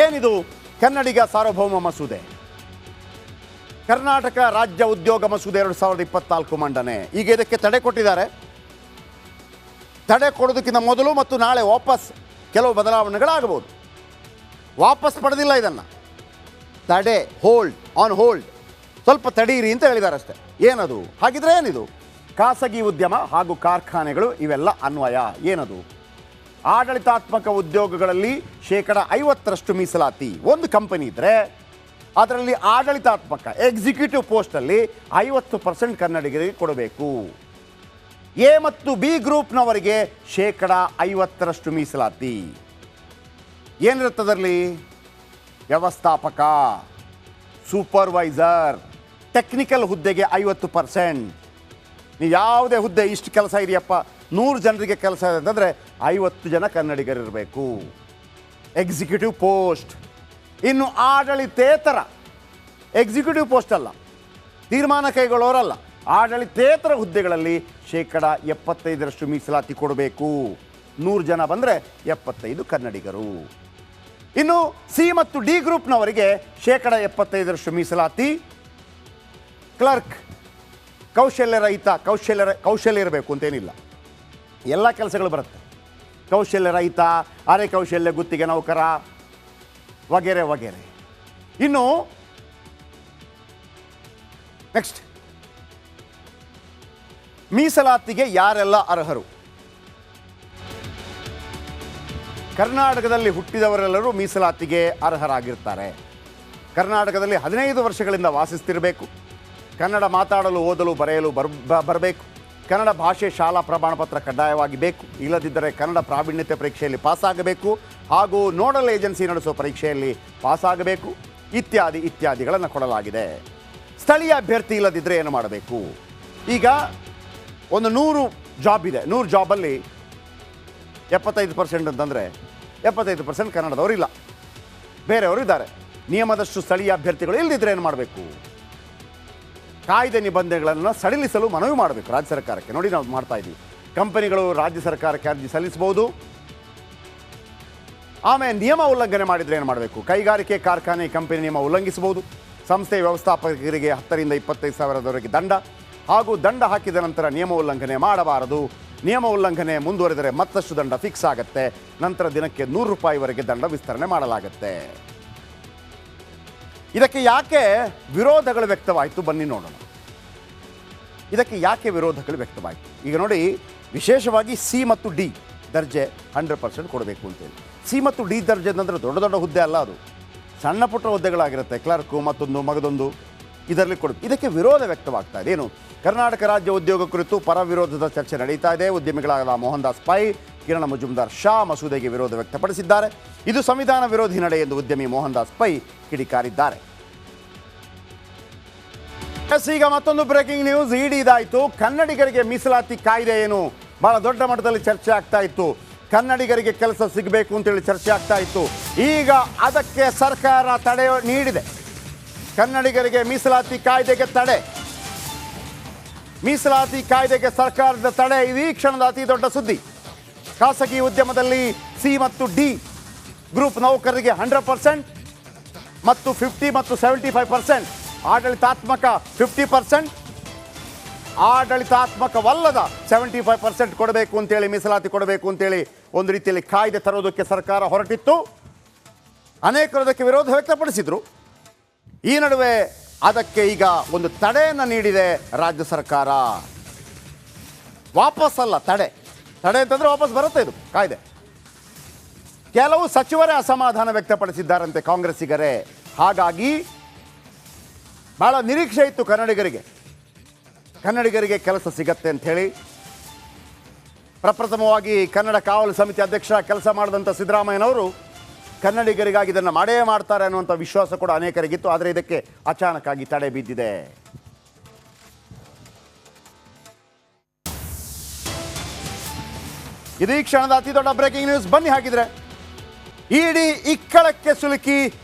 ಏನಿದು ಕನ್ನಡಿಗ ಸಾರ್ವಭೌಮ ಮಸೂದೆ? ಕರ್ನಾಟಕ ರಾಜ್ಯ ಉದ್ಯೋಗ ಮಸೂದೆ 2024 ಮಂಡನೆ. ಈಗ ಇದಕ್ಕೆ ತಡೆ ಕೊಟ್ಟಿದ್ದಾರೆ. ತಡೆ ಕೊಡೋದಕ್ಕಿಂತ ಮೊದಲು ಮತ್ತು ನಾಳೆ ವಾಪಸ್ ಕೆಲವು ಬದಲಾವಣೆಗಳಾಗಬಹುದು. ವಾಪಸ್ ಪಡೆದಿಲ್ಲ ಇದನ್ನು, ತಡೆ, ಆನ್ ಹೋಲ್ಡ್, ಸ್ವಲ್ಪ ತಡೀರಿ ಅಂತ ಹೇಳಿದ್ದಾರೆ ಅಷ್ಟೇ. ಏನದು? ಹಾಗಿದ್ರೆ ಏನಿದು? ಖಾಸಗಿ ಉದ್ಯಮ ಹಾಗೂ ಕಾರ್ಖಾನೆಗಳು ಇವೆಲ್ಲ ಅನ್ವಯ. ಏನದು? ಆಡಳಿತಾತ್ಮಕ ಉದ್ಯೋಗಗಳಲ್ಲಿ 50% ಮೀಸಲಾತಿ. ಒಂದು ಕಂಪನಿ ಇದ್ದರೆ ಅದರಲ್ಲಿ ಆಡಳಿತಾತ್ಮಕ ಎಕ್ಸಿಕ್ಯೂಟಿವ್ ಪೋಸ್ಟಲ್ಲಿ 50% ಕನ್ನಡಿಗರಿಗೆ ಕೊಡಬೇಕು. ಎ ಮತ್ತು ಬಿ ಗ್ರೂಪ್ನವರಿಗೆ 50% ಮೀಸಲಾತಿ. ಏನಿರುತ್ತದರಲ್ಲಿ? ವ್ಯವಸ್ಥಾಪಕ, ಸೂಪರ್ವೈಸರ್, ಟೆಕ್ನಿಕಲ್ ಹುದ್ದೆಗೆ 50%. ನೀವು ಯಾವುದೇ ಹುದ್ದೆ ಇಷ್ಟು ಕೆಲಸ ಇದೆಯಪ್ಪ, 100 ಜನರಿಗೆ ಕೆಲಸ ಇದೆ ಅಂತಂದರೆ 50 ಜನ ಕನ್ನಡಿಗರಿರಬೇಕು. Executive post. ಇನ್ನು ಆಡಳಿತೇತರ, ಎಕ್ಸಿಕ್ಯೂಟಿವ್ ಪೋಸ್ಟ್ ಅಲ್ಲ, ತೀರ್ಮಾನ ಕೈಗೊಳ್ಳೋರಲ್ಲ, ಆಡಳಿತೇತರ ಹುದ್ದೆಗಳಲ್ಲಿ 75% ಮೀಸಲಾತಿ ಕೊಡಬೇಕು. 100 ಜನ ಬಂದರೆ 75 ಕನ್ನಡಿಗರು. ಇನ್ನು ಸಿ ಮತ್ತು ಡಿ ಗ್ರೂಪ್ನವರಿಗೆ 75% ಮೀಸಲಾತಿ. ಕ್ಲರ್ಕ್, ಕೌಶಲ್ಯರಹಿತ, ಕೌಶಲ್ಯ ಇರಬೇಕು ಅಂತೇನಿಲ್ಲ, ಎಲ್ಲ ಕೆಲಸಗಳು ಬರುತ್ತೆ. ಕೌಶಲ್ಯರಹಿತ, ಅರೆ ಕೌಶಲ್ಯ ಗುತ್ತಿಗೆ ನೌಕರ ವಗೇರೆ ವಗೇರೆ. ಇನ್ನು ನೆಕ್ಸ್ಟ್, ಮೀಸಲಾತಿಗೆ ಯಾರೆಲ್ಲ ಅರ್ಹರು? ಕರ್ನಾಟಕದಲ್ಲಿ ಹುಟ್ಟಿದವರೆಲ್ಲರೂ ಮೀಸಲಾತಿಗೆ ಅರ್ಹರಾಗಿರ್ತಾರೆ. ಕರ್ನಾಟಕದಲ್ಲಿ 15 ವರ್ಷಗಳಿಂದ ವಾಸಿಸ್ತಿರಬೇಕು. ಕನ್ನಡ ಮಾತಾಡಲು, ಓದಲು, ಬರೆಯಲು ಬರಬೇಕು. ಕನ್ನಡ ಭಾಷೆ ಶಾಲಾ ಪ್ರಮಾಣಪತ್ರ ಕಡ್ಡಾಯವಾಗಿ ಬೇಕು. ಇಲ್ಲದಿದ್ದರೆ ಕನ್ನಡ ಪ್ರಾವೀಣ್ಯತೆ ಪರೀಕ್ಷೆಯಲ್ಲಿ ಪಾಸಾಗಬೇಕು ಹಾಗೂ ನೋಡಲ್ ಏಜೆನ್ಸಿ ನಡೆಸುವ ಪರೀಕ್ಷೆಯಲ್ಲಿ ಪಾಸಾಗಬೇಕು. ಇತ್ಯಾದಿಗಳನ್ನು ಕೊಡಲಾಗಿದೆ. ಸ್ಥಳೀಯ ಅಭ್ಯರ್ಥಿ ಇಲ್ಲದಿದ್ದರೆ ಏನು ಮಾಡಬೇಕು? ಈಗ ಒಂದು 100 ಜಾಬ್ ಇದೆ. 100 ಜಾಬಲ್ಲಿ 75% ಅಂತಂದರೆ 75% ಕನ್ನಡದವರಿಲ್ಲ, ಬೇರೆಯವರು ಇದ್ದಾರೆ. ನಿಯಮದಷ್ಟು ಸ್ಥಳೀಯ ಅಭ್ಯರ್ಥಿಗಳು ಇಲ್ಲದಿದ್ದರೆ ಏನು ಮಾಡಬೇಕು? ಕಾಯ್ದೆ ನಿಬಂಧನೆಗಳನ್ನು ಸಡಿಲಿಸಲು ಮನವಿ ಮಾಡಬೇಕು ರಾಜ್ಯ ಸರ್ಕಾರಕ್ಕೆ. ನೋಡಿ, ನಾವು ಮಾಡ್ತಾ ಇದ್ದೀವಿ. ಕಂಪನಿಗಳು ರಾಜ್ಯ ಸರ್ಕಾರಕ್ಕೆ ಅರ್ಜಿ ಸಲ್ಲಿಸಬಹುದು. ಆಮೇಲೆ ನಿಯಮ ಉಲ್ಲಂಘನೆ ಮಾಡಿದರೆ ಏನು ಮಾಡಬೇಕು? ಕೈಗಾರಿಕೆ, ಕಾರ್ಖಾನೆ, ಕಂಪನಿ ನಿಯಮ ಉಲ್ಲಂಘಿಸಬಹುದು. ಸಂಸ್ಥೆ ವ್ಯವಸ್ಥಾಪಕರಿಗೆ 10 ರಿಂದ 25 ಸಾವಿರದವರೆಗೆ ದಂಡ ಹಾಗೂ ದಂಡ ಹಾಕಿದ ನಂತರ ನಿಯಮ ಉಲ್ಲಂಘನೆ ಮಾಡಬಾರದು. ನಿಯಮ ಉಲ್ಲಂಘನೆ ಮುಂದುವರೆದರೆ ಮತ್ತಷ್ಟು ದಂಡ ಫಿಕ್ಸ್ ಆಗುತ್ತೆ. ನಂತರ ದಿನಕ್ಕೆ 100 ರೂಪಾಯಿವರೆಗೆ ದಂಡ ವಿಸ್ತರಣೆ ಮಾಡಲಾಗುತ್ತೆ. ಇದಕ್ಕೆ ಯಾಕೆ ವಿರೋಧಗಳು ವ್ಯಕ್ತವಾಯಿತು? ಬನ್ನಿ ನೋಡೋಣ. ಇದಕ್ಕೆ ಯಾಕೆ ವಿರೋಧಗಳು ವ್ಯಕ್ತವಾಯಿತು? ಈಗ ನೋಡಿ, ವಿಶೇಷವಾಗಿ ಸಿ ಮತ್ತು ಡಿ ದರ್ಜೆ 100% ಕೊಡಬೇಕು ಅಂತೇಳಿ. ಸಿ ಮತ್ತು ಡಿ ದರ್ಜೆ ಅಂದರೆ ದೊಡ್ಡ ದೊಡ್ಡ ಹುದ್ದೆ ಅಲ್ಲ, ಅದು ಸಣ್ಣ ಪುಟ್ಟ ಹುದ್ದೆಗಳಾಗಿರುತ್ತೆ. ಕ್ಲರ್ಕು, ಮತ್ತೊಂದು ಮಗದೊಂದು, ಇದರಲ್ಲಿ ಕೊಡಬೇಕು. ಇದಕ್ಕೆ ವಿರೋಧ ವ್ಯಕ್ತವಾಗ್ತಾ ಇದೆ. ಏನು? ಕರ್ನಾಟಕ ರಾಜ್ಯ ಉದ್ಯೋಗ ಕುರಿತು ಪರ ವಿರೋಧದ ಚರ್ಚೆ ನಡೀತಾ ಇದೆ. ಉದ್ಯಮಿಗಳಾದ ಮೋಹನ್ ದಾಸ್ ಪೈ, ಕಿರಣ ಮಜುಮ್ದಾರ್ ಶಾ ಮಸೂದೆಗೆ ವಿರೋಧ ವ್ಯಕ್ತಪಡಿಸಿದ್ದಾರೆ. ಇದು ಸಂವಿಧಾನ ವಿರೋಧಿ ನಡೆ ಎಂದು ಉದ್ಯಮಿ ಮೋಹನ್ ದಾಸ್ ಪೈ ಕಿಡಿಕಾರಿದ್ದಾರೆ. ಈಗ ಮತ್ತೊಂದು ಬ್ರೇಕಿಂಗ್ ನ್ಯೂಸ್. ಇಡಿ ಇದಾಯಿತು. ಕನ್ನಡಿಗರಿಗೆ ಮೀಸಲಾತಿ ಕಾಯ್ದೆ ಏನು ಬಹಳ ದೊಡ್ಡ ಮಟ್ಟದಲ್ಲಿ ಚರ್ಚೆ ಆಗ್ತಾ ಇತ್ತು. ಕನ್ನಡಿಗರಿಗೆ ಕೆಲಸ ಸಿಗಬೇಕು ಅಂತೇಳಿ ಚರ್ಚೆ ಆಗ್ತಾ ಇತ್ತು. ಈಗ ಅದಕ್ಕೆ ಸರ್ಕಾರ ತಡೆ ನೀಡಿದೆ. ಕನ್ನಡಿಗರಿಗೆ ಮೀಸಲಾತಿ ಕಾಯ್ದೆಗೆ ತಡೆ. ಮೀಸಲಾತಿ ಕಾಯ್ದೆಗೆ ಸರ್ಕಾರದ ತಡೆ. ಇದು ಈ ಕ್ಷಣದ ಅತಿ ದೊಡ್ಡ ಸುದ್ದಿ. ಖಾಸಗಿ ಉದ್ಯಮದಲ್ಲಿ ಸಿ ಮತ್ತು ಡಿ ಗ್ರೂಪ್ ನೌಕರರಿಗೆ 100% ಮತ್ತು 50 ಮತ್ತು 75%, ಆಡಳಿತಾತ್ಮಕ 50%, ಆಡಳಿತಾತ್ಮಕವಲ್ಲದ 75% ಕೊಡಬೇಕು ಅಂತೇಳಿ, ಮೀಸಲಾತಿ ಕೊಡಬೇಕು ಅಂತೇಳಿ ಒಂದು ರೀತಿಯಲ್ಲಿ ಕಾಯ್ದೆ ತರೋದಕ್ಕೆ ಸರ್ಕಾರ ಹೊರಟಿತ್ತು. ಅನೇಕರು ಅದಕ್ಕೆ ವಿರೋಧ ವ್ಯಕ್ತಪಡಿಸಿದರು. ಈ ನಡುವೆ ಅದಕ್ಕೆ ಈಗ ಒಂದು ತಡೆಯನ್ನು ನೀಡಿದೆ ರಾಜ್ಯ ಸರ್ಕಾರ. ವಾಪಸ್ ಅಲ್ಲ, ತಡೆ ಅಂತಂದರೆ ವಾಪಸ್ ಬರುತ್ತೆ ಇದು ಕಾಯ್ದೆ. ಕೆಲವು ಸಚಿವರೇ ಅಸಮಾಧಾನ ವ್ಯಕ್ತಪಡಿಸಿದ್ದಾರಂತೆ, ಕಾಂಗ್ರೆಸ್ಸಿಗರೇ. ಹಾಗಾಗಿ ಬಹಳ ನಿರೀಕ್ಷೆ ಇತ್ತು ಕನ್ನಡಿಗರಿಗೆ ಕೆಲಸ ಸಿಗತ್ತೆ ಅಂಥೇಳಿ. ಪ್ರಪ್ರಥಮವಾಗಿ ಕನ್ನಡ ಕಾವಲು ಸಮಿತಿ ಅಧ್ಯಕ್ಷ ಕೆಲಸ ಮಾಡಿದಂಥ ಸಿದ್ದರಾಮಯ್ಯನವರು ಕನ್ನಡಿಗರಿಗಾಗಿ ಇದನ್ನು ಮಾಡೇ ಮಾಡ್ತಾರೆ ಅನ್ನುವಂಥ ವಿಶ್ವಾಸ ಕೂಡ ಅನೇಕರಿಗಿತ್ತು. ಆದರೆ ಇದಕ್ಕೆ ಅಚಾನಕ್ಕಾಗಿ ತಡೆ ಬಿದ್ದಿದೆ. ಇದು ಈ ಕ್ಷಣದ ಅತಿ ದೊಡ್ಡ ಬ್ರೇಕಿಂಗ್ ನ್ಯೂಸ್. ಬನ್ನಿ ಹಾಗಿದ್ರೆ. ಇಡಿ ಇಕ್ಕಳಕ್ಕೆ ಸಿಲುಕಿ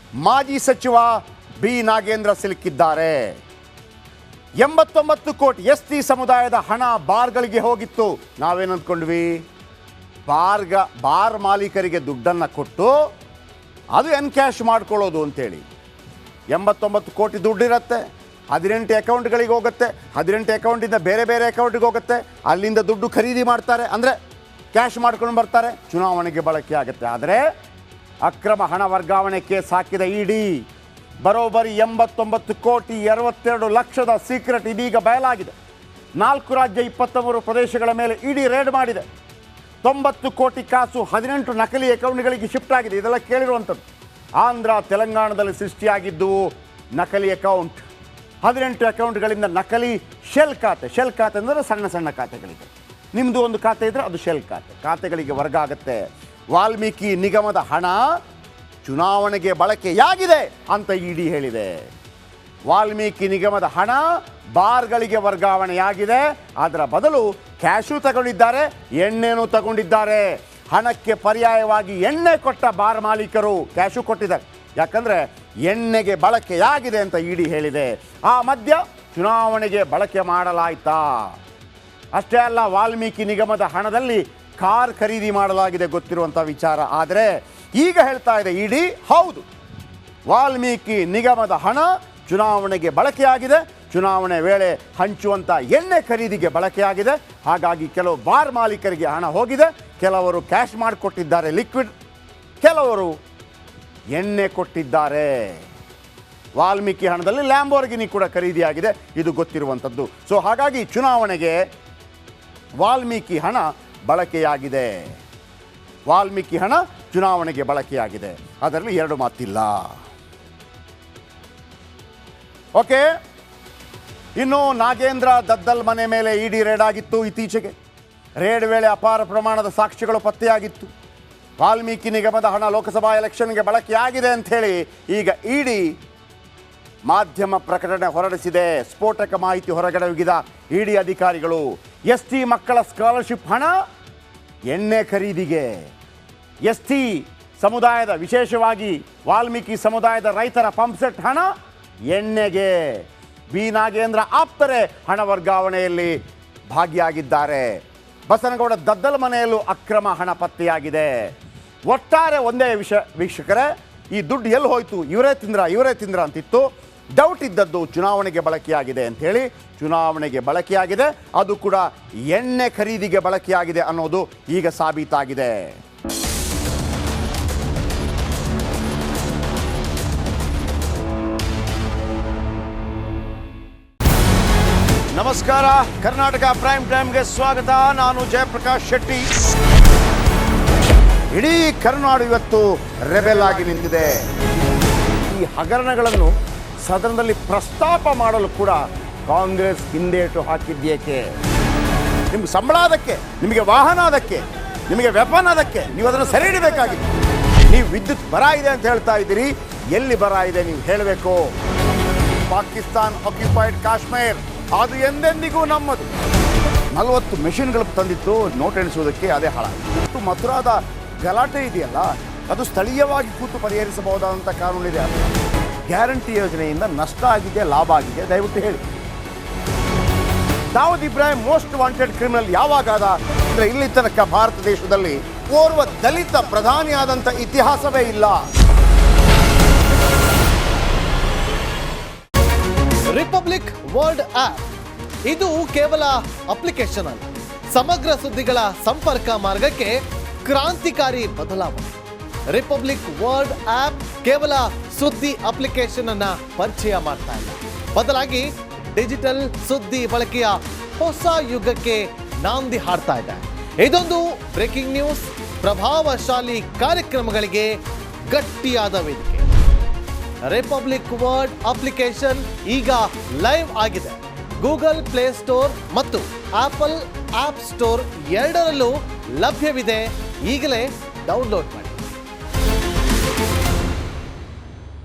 ಮಾಜಿ ಸಚಿವ ಬಿ ನಾಗೇಂದ್ರ ಸಿಲುಕಿದ್ದಾರೆ. 89 ಕೋಟಿ ಎಸ್ಟಿ ಸಮುದಾಯದ ಹಣ ಬಾರ್ಗಳಿಗೆ ಹೋಗಿತ್ತು. ನಾವೇನಂದ್ಕೊಂಡ್ವಿ? ಬಾರ್ ಮಾಲೀಕರಿಗೆ ದುಡ್ಡನ್ನು ಕೊಟ್ಟು ಅದು ಎನ್ಕ್ಯಾಶ್ ಮಾಡ್ಕೊಳ್ಳೋದು ಅಂತೇಳಿ. 89 ಕೋಟಿ ದುಡ್ಡಿರುತ್ತೆ, 18 ಅಕೌಂಟ್ಗಳಿಗೆ ಹೋಗುತ್ತೆ, 18 ಅಕೌಂಟಿಂದ ಬೇರೆ ಬೇರೆ ಅಕೌಂಟಿಗೆ ಹೋಗುತ್ತೆ, ಅಲ್ಲಿಂದ ದುಡ್ಡು ಖರೀದಿ ಮಾಡ್ತಾರೆ, ಅಂದರೆ ಕ್ಯಾಶ್ ಮಾಡ್ಕೊಂಡು ಬರ್ತಾರೆ, ಚುನಾವಣೆಗೆ ಬಳಕೆ ಆಗುತ್ತೆ. ಆದರೆ ಅಕ್ರಮ ಹಣ ವರ್ಗಾವಣೆ ಕೇಸ್ ಹಾಕಿದ ಇಡಿ ಬರೋಬ್ಬರಿ 89 ಕೋಟಿ 62 ಲಕ್ಷದ ಸೀಕ್ರೆಟ್ ಇದೀಗ ಬಯಲಾಗಿದೆ. 4 ರಾಜ್ಯ 23 ಪ್ರದೇಶಗಳ ಮೇಲೆ ಇಡಿ ರೇಡ್ ಮಾಡಿದೆ. 90 ಕೋಟಿ ಕಾಸು 18 ನಕಲಿ ಅಕೌಂಟ್ಗಳಿಗೆ ಶಿಫ್ಟ್ ಆಗಿದೆ. ಇದೆಲ್ಲ ಕೇಳಿರುವಂಥದ್ದು. ಆಂಧ್ರ ತೆಲಂಗಾಣದಲ್ಲಿ ಸೃಷ್ಟಿಯಾಗಿದ್ದು ನಕಲಿ ಅಕೌಂಟ್. 18 ಅಕೌಂಟ್ಗಳಿಂದ ನಕಲಿ ಶೆಲ್ ಖಾತೆ ಅಂದರೆ ಸಣ್ಣ ಸಣ್ಣ ಖಾತೆಗಳಿಗೆ. ನಿಮ್ಮದು ಒಂದು ಖಾತೆ ಇದ್ದರೆ ಅದು ಶೆಲ್ ಖಾತೆಗಳಿಗೆ ವರ್ಗ ಆಗುತ್ತೆ. ವಾಲ್ಮೀಕಿ ನಿಗಮದ ಹಣ ಚುನಾವಣೆಗೆ ಬಳಕೆಯಾಗಿದೆ ಅಂತ ಇಡಿ ಹೇಳಿದೆ. ವಾಲ್ಮೀಕಿ ನಿಗಮದ ಹಣ ಬಾರ್ಗಳಿಗೆ ವರ್ಗಾವಣೆಯಾಗಿದೆ. ಅದರ ಬದಲು ಕ್ಯಾಶು ತಗೊಂಡಿದ್ದಾರೆ, ಎಣ್ಣೆನೂ ತಗೊಂಡಿದ್ದಾರೆ. ಹಣಕ್ಕೆ ಪರ್ಯಾಯವಾಗಿ ಎಣ್ಣೆ ಕೊಟ್ಟ ಬಾರ್ ಮಾಲೀಕರು ಕ್ಯಾಶು ಕೊಟ್ಟಿದ್ದಾರೆ. ಯಾಕಂದರೆ ಎಣ್ಣೆಗೆ ಬಳಕೆಯಾಗಿದೆ ಅಂತ ಇಡಿ ಹೇಳಿದೆ. ಆ ಮದ್ಯ ಚುನಾವಣೆಗೆ ಬಳಕೆ ಮಾಡಲಾಯ್ತಾ? ಅಷ್ಟೇ ಅಲ್ಲ, ವಾಲ್ಮೀಕಿ ನಿಗಮದ ಹಣದಲ್ಲಿ ಕಾರ್ ಖರೀದಿ ಮಾಡಲಾಗಿದೆ, ಗೊತ್ತಿರುವಂಥ ವಿಚಾರ. ಆದರೆ ಈಗ ಹೇಳ್ತಾ ಇದೆ ಇಡಿ, ಹೌದು, ವಾಲ್ಮೀಕಿ ನಿಗಮದ ಹಣ ಚುನಾವಣೆಗೆ ಬಳಕೆಯಾಗಿದೆ, ಚುನಾವಣೆ ವೇಳೆ ಹಂಚುವಂಥ ಎಣ್ಣೆ ಖರೀದಿಗೆ ಬಳಕೆಯಾಗಿದೆ. ಹಾಗಾಗಿ ಕೆಲವು ಬಾರ್ ಮಾಲೀಕರಿಗೆ ಹಣ ಹೋಗಿದೆ, ಕೆಲವರು ಕ್ಯಾಶ್ ಮಾಡಿಕೊಟ್ಟಿದ್ದಾರೆ ಲಿಕ್ವಿಡ್, ಕೆಲವರು ಎಣ್ಣೆ ಕೊಟ್ಟಿದ್ದಾರೆ. ವಾಲ್ಮೀಕಿ ಹಣದಲ್ಲಿ ಲ್ಯಾಂಬೋರ್ಗಿನಿ ಕೂಡ ಖರೀದಿಯಾಗಿದೆ, ಇದು ಗೊತ್ತಿರುವಂಥದ್ದು. ಸೊ ಹಾಗಾಗಿ ಚುನಾವಣೆಗೆ ವಾಲ್ಮೀಕಿ ಹಣ ಬಳಕೆಯಾಗಿದೆ. ವಾಲ್ಮೀಕಿ ಹಣ ಚುನಾವಣೆಗೆ ಬಳಕೆಯಾಗಿದೆ, ಅದರಲ್ಲಿ ಎರಡು ಮಾತಿಲ್ಲ. ಓಕೆ, ಇನ್ನು ನಾಗೇಂದ್ರ ದದ್ದಲ್ ಮನೆ ಮೇಲೆ ಇಡಿ ರೇಡ್ ಆಗಿತ್ತು. ಇತ್ತೀಚೆಗೆ ರೇಡ್ ವೇಳೆ ಅಪಾರ ಪ್ರಮಾಣದ ಸಾಕ್ಷ್ಯಗಳು ಪತ್ತೆಯಾಗಿತ್ತು. ವಾಲ್ಮೀಕಿ ನಿಗಮದ ಹಣ ಲೋಕಸಭಾ ಎಲೆಕ್ಷನ್ಗೆ ಬಳಕೆಯಾಗಿದೆ ಅಂಥೇಳಿ ಈಗ ಇಡಿ ಮಾಧ್ಯಮ ಪ್ರಕಟಣೆ ಹೊರಡಿಸಿದೆ. ಸ್ಫೋಟಕ ಮಾಹಿತಿ ಹೊರಗಡವಿದ ಇಡಿ ಅಧಿಕಾರಿಗಳು ST ಮಕ್ಕಳ ಸ್ಕಾಲರ್ಶಿಪ್ ಹಣ ಎಣ್ಣೆ ಖರೀದಿಗೆ, ST ಸಮುದಾಯದ, ವಿಶೇಷವಾಗಿ ವಾಲ್ಮೀಕಿ ಸಮುದಾಯದ ರೈತರ ಪಂಪ್ಸೆಟ್ ಹಣ ಎಣ್ಣೆಗೆ, ಬಿ ನಾಗೇಂದ್ರ ಆಪ್ತರೆ ಹಣ ವರ್ಗಾವಣೆಯಲ್ಲಿ ಭಾಗಿಯಾಗಿದ್ದಾರೆ. ಬಸನಗೌಡ ದದ್ದಲ್ ಮನೆಯಲ್ಲೂ ಅಕ್ರಮ ಹಣ ಪತ್ತೆಯಾಗಿದೆ. ಒಟ್ಟಾರೆ ಒಂದೇ ವೀಕ್ಷಕರೇ, ಈ ದುಡ್ಡು ಎಲ್ಲಿ ಹೋಯ್ತು, ಇವರೇ ತಿಂದ್ರ ಅಂತಿತ್ತು. ಡೌಟ್ ಇದ್ದದ್ದು ಚುನಾವಣೆಗೆ ಬಳಕೆಯಾಗಿದೆ ಅಂಥೇಳಿ. ಚುನಾವಣೆಗೆ ಬಳಕೆಯಾಗಿದೆ, ಅದು ಕೂಡ ಎಣ್ಣೆ ಖರೀದಿಗೆ ಬಳಕೆಯಾಗಿದೆ ಅನ್ನೋದು ಈಗ ಸಾಬೀತಾಗಿದೆ. ನಮಸ್ಕಾರ, ಕರ್ನಾಟಕ ಪ್ರೈಮ್ ಟೈಮ್ಗೆ ಸ್ವಾಗತ. ನಾನು ಜಯಪ್ರಕಾಶ್ ಶೆಟ್ಟಿ. ಇಡೀ ಕರ್ನಾಡು ಇವತ್ತು ರೆಬೆಲ್ ಆಗಿ ನಿಂತಿದೆ. ಈ ಹಗರಣಗಳನ್ನು ಸದನದಲ್ಲಿ ಪ್ರಸ್ತಾಪ ಮಾಡಲು ಕೂಡ ಕಾಂಗ್ರೆಸ್ ಹಿಂದೇಟು ಹಾಕಿದ್ದೇಕೆ? ನಿಮ್ಗೆ ಸಂಬಳ ಅದಕ್ಕೆ, ನಿಮಗೆ ವಾಹನ ಅದಕ್ಕೆ, ನಿಮಗೆ ವೆಪನ್ ಅದಕ್ಕೆ, ನೀವು ಅದನ್ನು ಸೆರೆ ಹಿಡಿಬೇಕಾಗಿದೆ. ನೀವು ವಿದ್ಯುತ್ ಬರ ಇದೆ ಅಂತ ಹೇಳ್ತಾ ಇದ್ದೀರಿ, ಎಲ್ಲಿ ಬರ ಇದೆ ನೀವು ಹೇಳಬೇಕು. ಪಾಕಿಸ್ತಾನ್ ಆಕ್ಯುಪೈಡ್ ಕಾಶ್ಮೀರ್ ಅದು ಎಂದೆಂದಿಗೂ ನಮ್ಮದು. 40 ಮೆಷಿನ್ಗಳು ತಂದಿತ್ತು ನೋಟ್ ಎಣಿಸುವುದಕ್ಕೆ, ಅದೇ ಹಾಳಾಯಿತು. ಮಥುರಾದ ಗಲಾಟೆ ಇದೆಯಲ್ಲ, ಅದು ಸ್ಥಳೀಯವಾಗಿ ಕೂತು ಪರಿಹರಿಸಬಹುದಾದಂಥ ಕಾನೂನಿದೆ. ಗ್ಯಾರಂಟಿ ಯೋಜನೆಯಿಂದ ನಷ್ಟ ಆಗಿದೆ, ಲಾಭ ಆಗಿದೆ, ದಯವಿಟ್ಟು ಹೇಳಿ. Dawood Ibrahim most wanted criminal ಯಾವಾಗಾದ ಅಂದರೆ ಇಲ್ಲಿ ತನಕ ಭಾರತ ದೇಶದಲ್ಲಿ ಓರ್ವ ದಲಿತ ಪ್ರಧಾನಿಯಾದಂಥ ಇತಿಹಾಸವೇ ಇಲ್ಲ. ರಿಪಬ್ಲಿಕ್ ವರ್ಲ್ಡ್ ಆಪ್ ಇದು ಕೇವಲ ಅಪ್ಲಿಕೇಶನ್ ಅಲ್ಲ, ಸಮಗ್ರ ಸುದ್ದಿಗಳ ಸಂಪರ್ಕ ಮಾರ್ಗಕ್ಕೆ ಕ್ರಾಂತಿಕಾರಿ ಬದಲಾವಣೆ. ರಿಪಬ್ಲಿಕ್ ವರ್ಲ್ಡ್ ಆಪ್ ಕೇವಲ ಸುದ್ದಿ ಅಪ್ಲಿಕೇಶನ್ ಅನ್ನ ಪರಿಚಯ ಮಾಡ್ತಾ ಇಲ್ಲ, ಬದಲಾಗಿ ಡಿಜಿಟಲ್ ಸುದ್ದಿ ಬಳಕೆಯ ಹೊಸ ಯುಗಕ್ಕೆ ನಾಂದಿ ಹಾಡ್ತಾ ಇದೆ. ಇದೊಂದು ಬ್ರೇಕಿಂಗ್ ನ್ಯೂಸ್, ಪ್ರಭಾವಶಾಲಿ ಕಾರ್ಯಕ್ರಮಗಳಿಗೆ ಗಟ್ಟಿಯಾದ ವೇದಿಕೆ. ರಿಪಬ್ಲಿಕ್ ವರ್ಲ್ಡ್ ಅಪ್ಲಿಕೇಶನ್ ಈಗ ಲೈವ್ ಆಗಿದೆ. ಗೂಗಲ್ ಪ್ಲೇ ಸ್ಟೋರ್ ಮತ್ತು ಆಪಲ್ ಆಪ್ ಸ್ಟೋರ್ ಎರಡರಲ್ಲೂ ಲಭ್ಯವಿದೆ. ಈಗಲೇ ಡೌನ್ಲೋಡ್ ಮಾಡಿ.